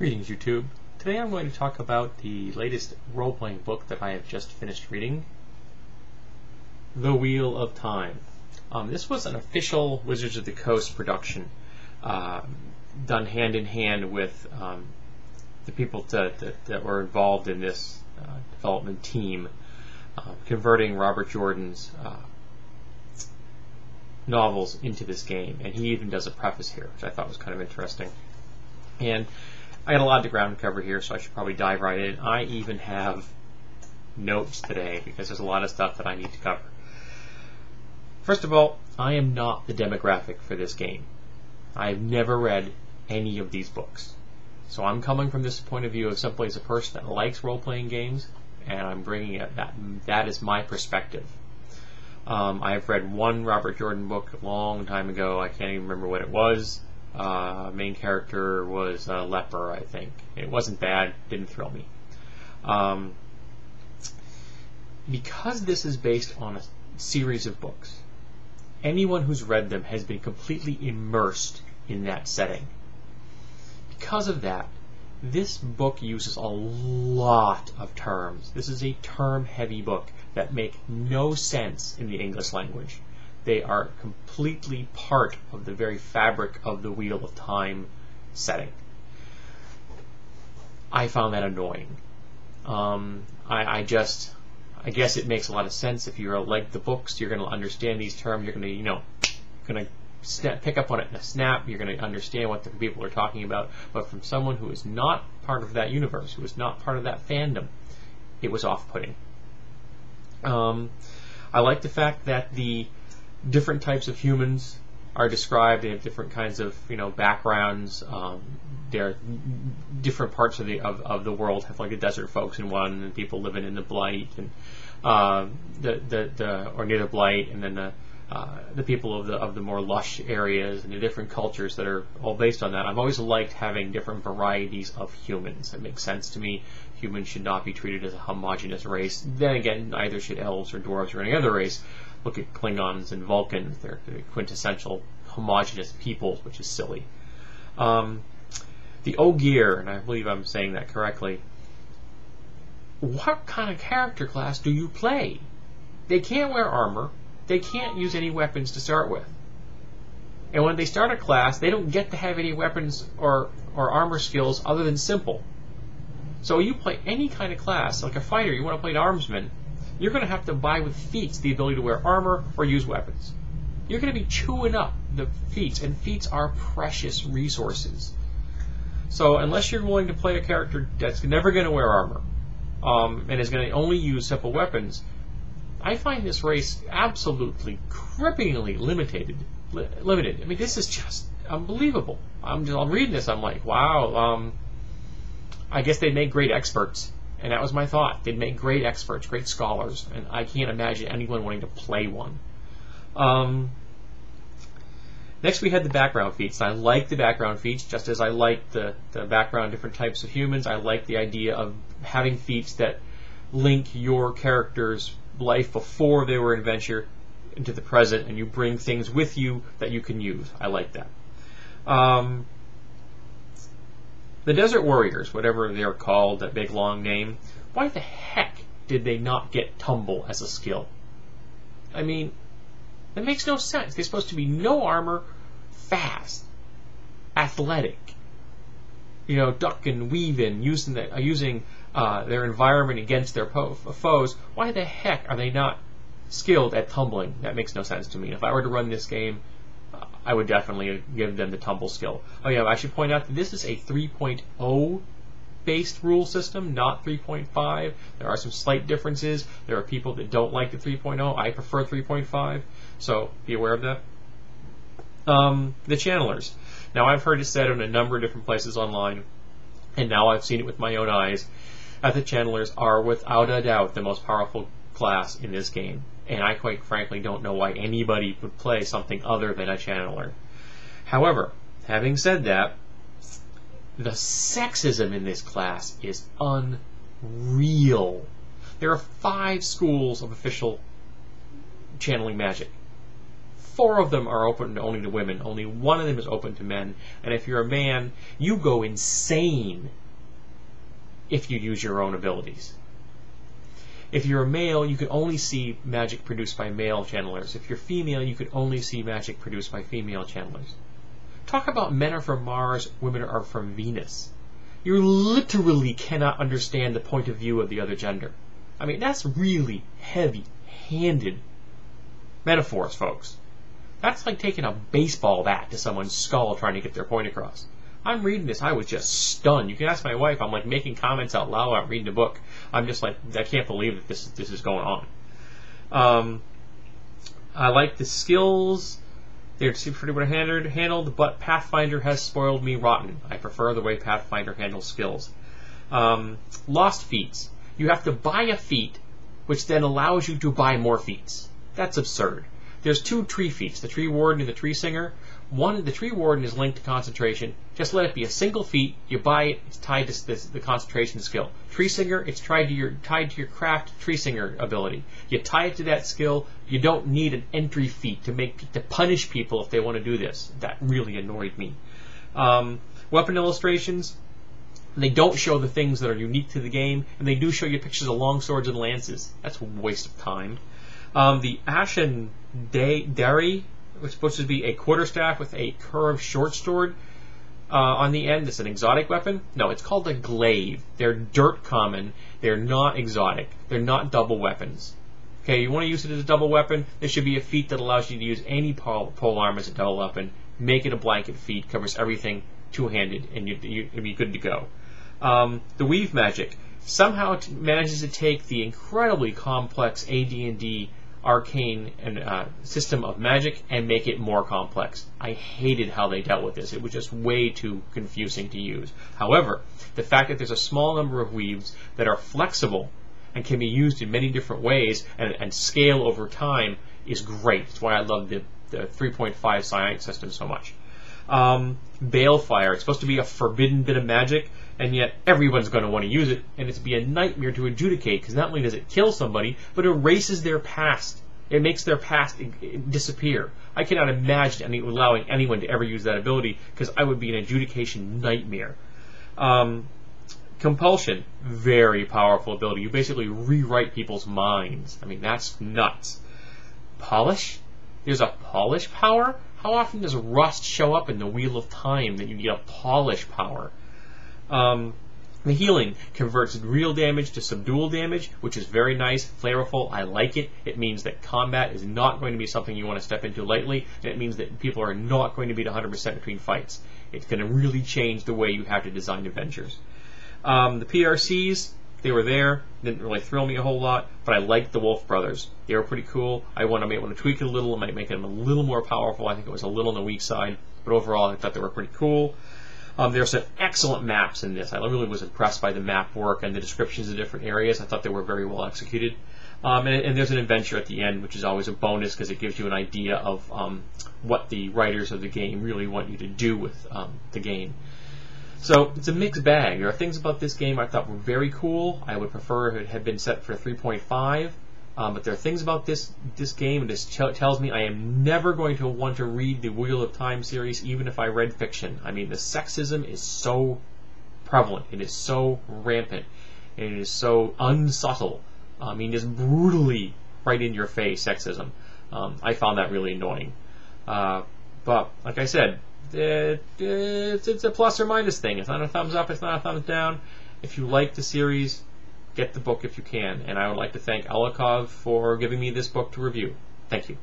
Greetings, YouTube. Today I'm going to talk about the latest role-playing book that I have just finished reading, The Wheel of Time. This was an official Wizards of the Coast production, done hand in hand with the people that were involved in this development team, converting Robert Jordan's novels into this game. And he even does a preface here, which I thought was kind of interesting. And I got a lot of ground to cover here, so I should probably dive right in. I even have notes today because there's a lot of stuff that I need to cover. First of all, I am not the demographic for this game. I have never read any of these books. So I'm coming from this point of view of simply as a person that likes role-playing games, and I'm bringing it that is my perspective. I've read one Robert Jordan book a long time ago. I can't even remember what it was. Main character was a leper, I think. It wasn't bad, didn't thrill me. Because this is based on a series of books, anyone who's read them has been completely immersed in that setting. Because of that, this book uses a lot of terms. This is a term-heavy book that make no sense in the English language. They are completely part of the very fabric of the Wheel of Time setting. I found that annoying. I guess it makes a lot of sense. If you like the books, you're going to understand these terms. You're going to, pick up on it in a snap. You're going to understand what the people are talking about. But from someone who is not part of that universe, who is not part of that fandom, it was off-putting. I like the fact that the different types of humans are described. They have different kinds of backgrounds. They're different parts of the world. Have like the desert folks in one, and people living in the blight, and or near the blight, and then the people of the more lush areas, and the different cultures that are all based on that. I've always liked having different varieties of humans. It makes sense to me. Humans should not be treated as a homogeneous race. Then again, neither should elves or dwarves or any other race. Look at Klingons and Vulcans. They're quintessential homogeneous peoples, which is silly. The Ogier, and I believe I'm saying that correctly, what kind of character class do you play? They can't wear armor. They can't use any weapons to start with. And when they start a class, they don't get to have any weapons or armor skills other than simple. So you play any kind of class, like a fighter, you want to play an armsman, you're going to have to buy with feats the ability to wear armor or use weapons. You're going to be chewing up the feats, and feats are precious resources. So unless you're willing to play a character that's never going to wear armor and is going to only use simple weapons, I find this race absolutely cripplingly limited. I mean, this is just unbelievable. I'm reading this, I'm like, wow. I guess they make great experts. And that was my thought. They'd make great experts, great scholars, and I can't imagine anyone wanting to play one. Next we had the background feats. I like the background feats, just as I like the background different types of humans. I like the idea of having feats that link your character's life before they were in adventure into the present, and you bring things with you that you can use. I like that. The Desert Warriors, whatever they're called, that big long name, why the heck did they not get Tumble as a skill? I mean, that makes no sense. They're supposed to be no armor, fast, athletic, duck and weave in, using their environment against their foes. Why the heck are they not skilled at tumbling? That makes no sense to me. If I were to run this game, I would definitely give them the tumble skill. Oh yeah, I should point out that this is a 3.0 based rule system, not 3.5. There are some slight differences. There are people that don't like the 3.0. I prefer 3.5, so be aware of that. The channelers. Now I've heard it said in a number of different places online, and now I've seen it with my own eyes, that the channelers are without a doubt the most powerful class in this game. And I quite frankly don't know why anybody would play something other than a channeler. However, having said that, the sexism in this class is unreal. There are 5 schools of official channeling magic. 4 of them are open only to women. Only 1 of them is open to men. And if you're a man, you go insane if you use your own abilities. If you're a male, you could only see magic produced by male channelers. If you're female, you could only see magic produced by female channelers. Talk about men are from Mars, women are from Venus. You literally cannot understand the point of view of the other gender. I mean, that's really heavy-handed metaphors, folks. That's like taking a baseball bat to someone's skull trying to get their point across. I'm reading this, I was just stunned. You can ask my wife, I'm like making comments out loud while I'm reading the book. I'm just like, I can't believe that this is going on. I like the skills. They're pretty well handled, but Pathfinder has spoiled me rotten. I prefer the way Pathfinder handles skills. Lost feats. You have to buy a feat, which then allows you to buy more feats. That's absurd. There's 2 tree feats, the Tree Warden and the Tree Singer. The Tree Warden is linked to concentration. Just let it be a single feat. You buy it. It's tied to the concentration skill. Tree Singer, it's tied to your craft Tree Singer ability. You tie it to that skill. You don't need an entry feat to punish people if they want to do this. That really annoyed me. Weapon illustrations. They don't show the things that are unique to the game, and they do show you pictures of longswords and lances. That's a waste of time. The Ashen Derry, which is supposed to be a quarterstaff with a curved short sword on the end. It's an exotic weapon. No, it's called a glaive. They're dirt common. They're not exotic. They're not double weapons. Okay, you want to use it as a double weapon, there should be a feat that allows you to use any pole arm as a double weapon. Make it a blanket feat, covers everything two-handed, and you'd be good to go. The Weave Magic somehow manages to take the incredibly complex AD&D arcane and system of magic and make it more complex. I hated how they dealt with this. It was just way too confusing to use. However, the fact that there's a small number of weaves that are flexible and can be used in many different ways and scale over time is great. That's why I love the 3.5 psionic system so much. Balefire. It's supposed to be a forbidden bit of magic, and yet everyone's going to want to use it, and it's be a nightmare to adjudicate, because not only does it kill somebody, but it erases their past. It makes their past disappear. I cannot imagine allowing anyone to ever use that ability, because I would be an adjudication nightmare. Compulsion. Very powerful ability. You basically rewrite people's minds. I mean, that's nuts. Polish? There's a polish power? How often does rust show up in the Wheel of Time that you get a polish power? The healing converts real damage to subdual damage, which is very nice, flavorful. I like it. It means that combat is not going to be something you want to step into lightly, and it means that people are not going to be at 100% between fights. It's going to really change the way you have to design adventures. The PRCs, they were there, didn't really thrill me a whole lot, but I liked the Wolf Brothers. They were pretty cool. I might want to tweak it a little, I might make them a little more powerful. I think it was a little on the weak side, but overall I thought they were pretty cool. There's some excellent maps in this. I really was impressed by the map work and the descriptions of different areas. I thought they were very well executed. And there's an adventure at the end, which is always a bonus because it gives you an idea of what the writers of the game really want you to do with the game. So it's a mixed bag. There are things about this game I thought were very cool. I would prefer if it had been set for 3.5. But there are things about this game that tells me I am never going to want to read the Wheel of Time series, even if I read fiction. I mean, the sexism is so prevalent. It is so rampant. And it is so unsubtle. I mean, just brutally right in your face sexism. I found that really annoying. But, like I said, it's a plus or minus thing. It's not a thumbs up, it's not a thumbs down. If you like the series, get the book if you can. And I would like to thank Alikov for giving me this book to review. Thank you.